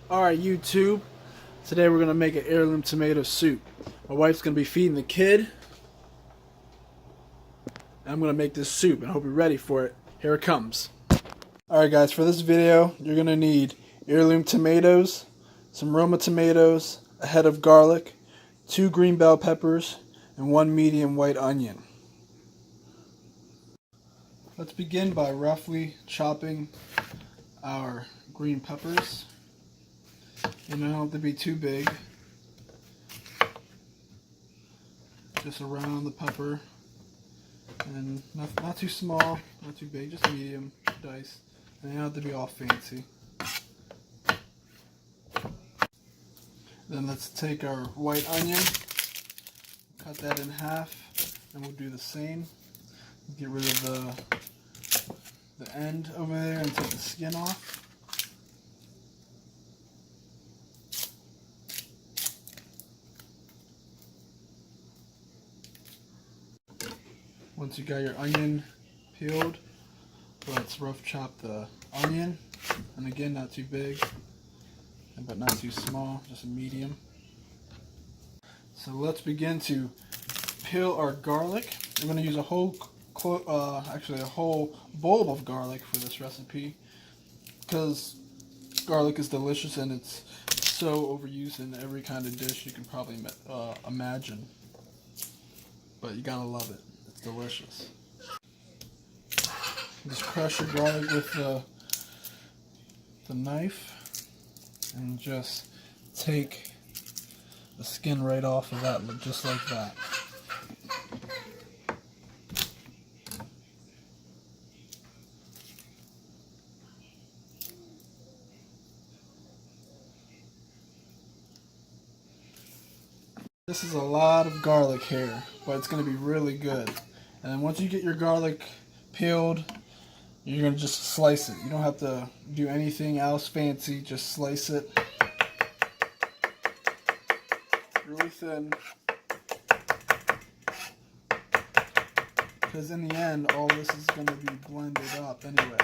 Alright, YouTube. Today we're going to make an heirloom tomato soup. My wife's going to be feeding the kid. And I'm going to make this soup and I hope you're ready for it. Here it comes. Alright guys, for this video you're going to need heirloom tomatoes, some Roma tomatoes, a head of garlic, 2 green bell peppers, and 1 medium white onion. Let's begin by roughly chopping our green peppers. They don't have to be too big. Just around the pepper. And not too small, not too big, just medium dice. And they don't have to be all fancy. Then let's take our white onion, cut that in half, and we'll do the same. Get rid of the end over there and take the skin off. Once you got your onion peeled, let's rough chop the onion. And again, not too big, but not too small, just a medium. So let's begin to peel our garlic. I'm going to use a whole bowl of garlic for this recipe because garlic is delicious and it's so overused in every kind of dish you can probably imagine. But you gotta love it. It's delicious. Just crush your garlic with the knife and just take the skin right off of that, just like that. This is a lot of garlic here, but it's going to be really good. And then once you get your garlic peeled, you're going to just slice it. You don't have to do anything else fancy, just slice it really thin. Because in the end, all this is going to be blended up anyway.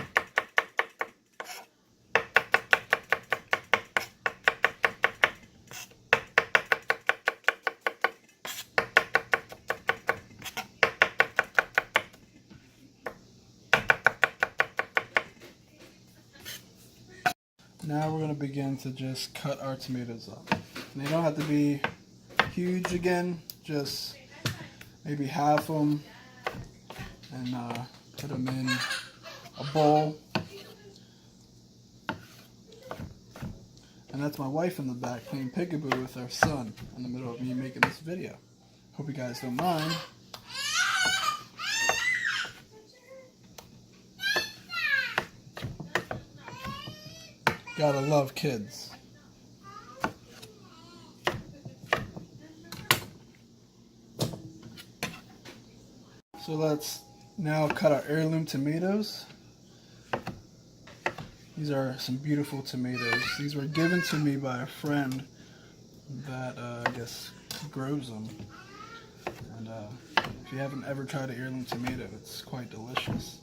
Now we're going to begin to just cut our tomatoes up. And they don't have to be huge again, just maybe half them and put them in a bowl. And that's my wife in the back playing peekaboo with our son in the middle of me making this video. Hope you guys don't mind. Gotta love kids. So let's now cut our heirloom tomatoes. These are some beautiful tomatoes. These were given to me by a friend that I guess grows them. And if you haven't ever tried an heirloom tomato, it's quite delicious.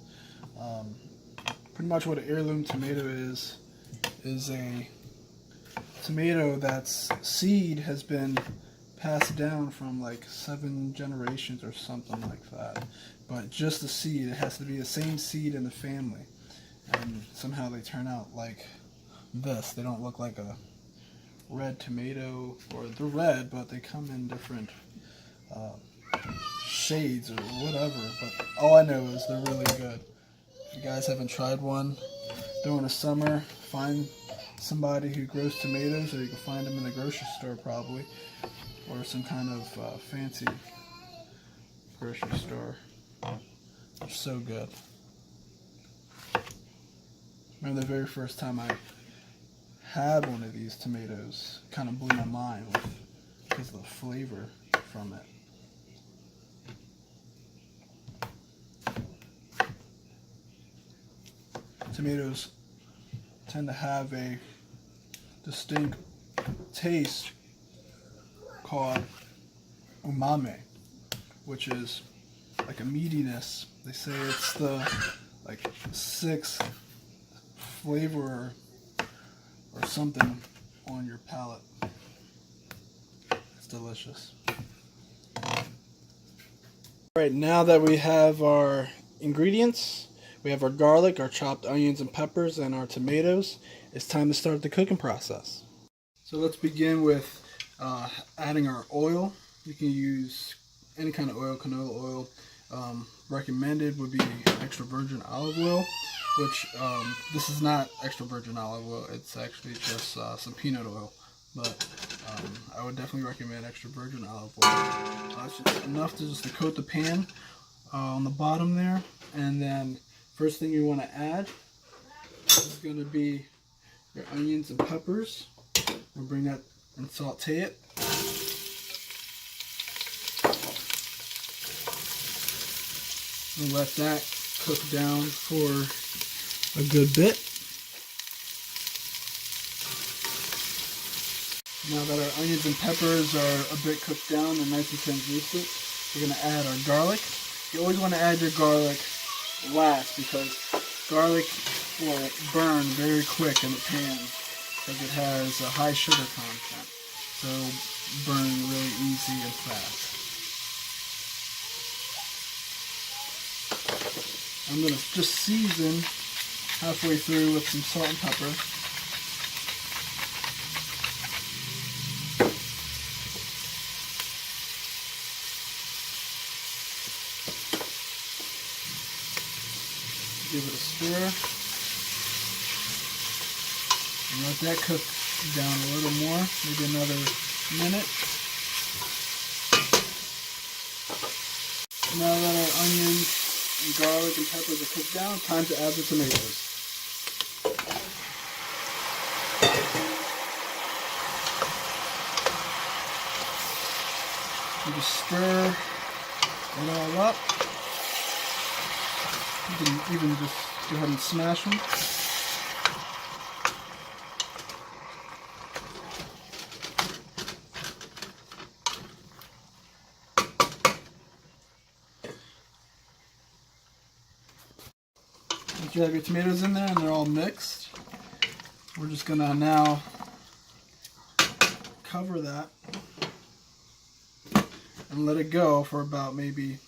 Pretty much what an heirloom tomato is a tomato that's seed has been passed down from like 7 generations or something like that. But just the seed, it has to be the same seed in the family. And somehow they turn out like this. They don't look like a red tomato, or they're red, but they come in different shades or whatever. But all I know is they're really good. If you guys haven't tried one during the summer, find somebody who grows tomatoes, or you can find them in the grocery store probably, or some kind of fancy grocery store. They're so good. Remember the very first time I had one of these tomatoes, kind of blew my mind because of the flavor from it. Tomatoes tend to have a distinct taste called umami, which is like a meatiness. They say it's the like 6th flavor or something on your palate. It's delicious. Alright, now that we have our ingredients, we have our garlic, our chopped onions and peppers, and our tomatoes, it's time to start the cooking process. So let's begin with adding our oil. You can use any kind of oil, canola oil. Recommended would be extra virgin olive oil, which this is not extra virgin olive oil, it's actually just some peanut oil. But I would definitely recommend extra virgin olive oil. It's just enough to coat the pan on the bottom there. And then first thing you want to add is going to be your onions and peppers. We'll bring that and saute it. We'll let that cook down for a good bit. Now that our onions and peppers are a bit cooked down and nice and translucent, we're going to add our garlic. You always want to add your garlic last because garlic will burn very quick in the pan because it has a high sugar content. So burn really easy and fast. I'm going to just season halfway through with some salt and pepper. Give it a stir. And let that cook down a little more, maybe another minute. Now that our onions and garlic and peppers are cooked down, time to add the tomatoes. You just stir it all up. You can even just go ahead and smash them. Once you have your tomatoes in there and they're all mixed, we're just going to now cover that and let it go for about maybe,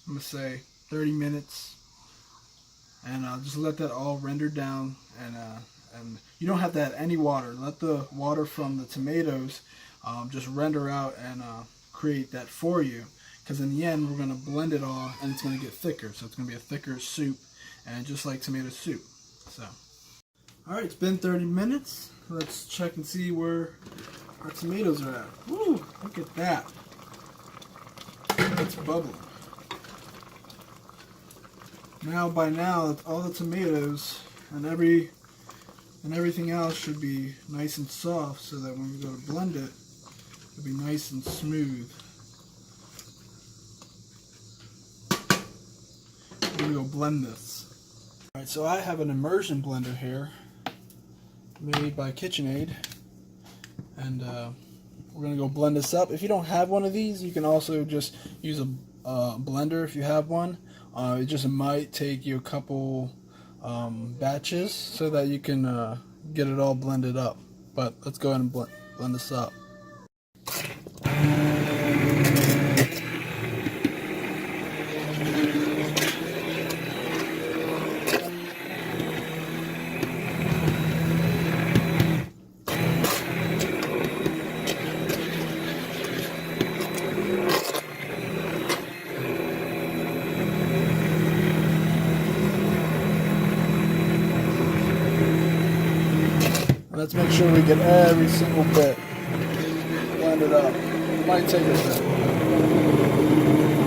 I'm going to say 30 minutes. And just let that all render down, and you don't have to add any water. Let the water from the tomatoes just render out and create that for you. Because in the end, we're going to blend it all, and it's going to get thicker. So it's going to be a thicker soup, and just like tomato soup. So, all right, it's been 30 minutes. Let's check and see where our tomatoes are at. Woo! Look at that. It's bubbling. Now, by now, all the tomatoes and everything else should be nice and soft, so that when we go to blend it, it'll be nice and smooth. We're gonna go blend this. All right, so I have an immersion blender here, made by KitchenAid, and we're gonna go blend this up. If you don't have one of these, you can also just use a blender if you have one. It just might take you a couple batches so that you can get it all blended up. But let's go ahead and blend this up. Let's make sure we get every single bit blended up. It might take a bit.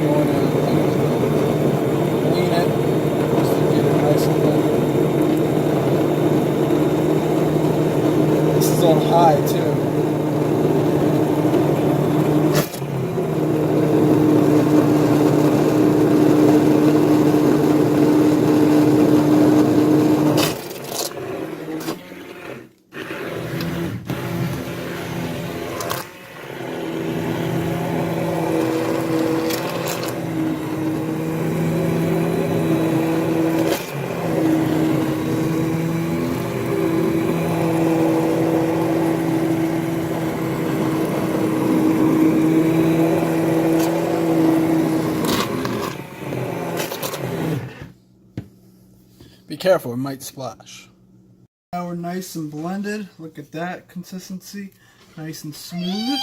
Going in and lean it just to get it nice and blended. This is on high too. careful, it might splash. Now we're nice and blended. Look at that consistency. Nice and smooth.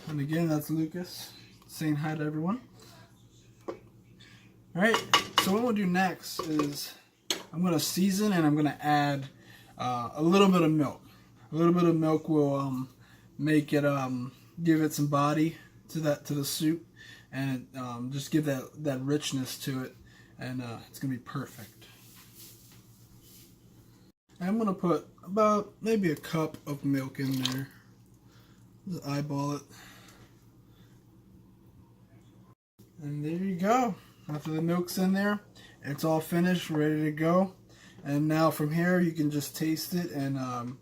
And again, that's Lucas saying hi to everyone. Alright, so what we'll do next is I'm going to season and I'm going to add a little bit of milk. A little bit of milk will make it, give it some body to the soup, and just give that richness to it, and it's going to be perfect. I'm going to put about maybe a cup of milk in there. Just eyeball it. And there you go. After the milk's in there, it's all finished, ready to go. And now from here, you can just taste it and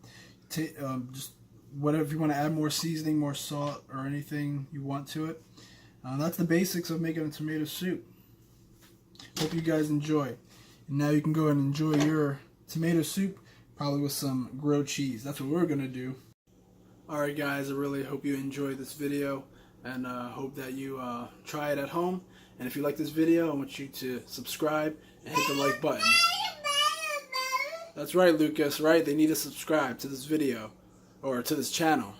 just whatever, if you want to add more seasoning, more salt, or anything you want to it. That's the basics of making a tomato soup. Hope you guys enjoy. And now you can go and enjoy your tomato soup, probably with some grilled cheese. That's what we're going to do. Alright guys, I really hope you enjoyed this video, and hope that you try it at home. And if you like this video, I want you to subscribe and hit the like button. That's right, Lucas, right? They need to subscribe to this video, or to this channel.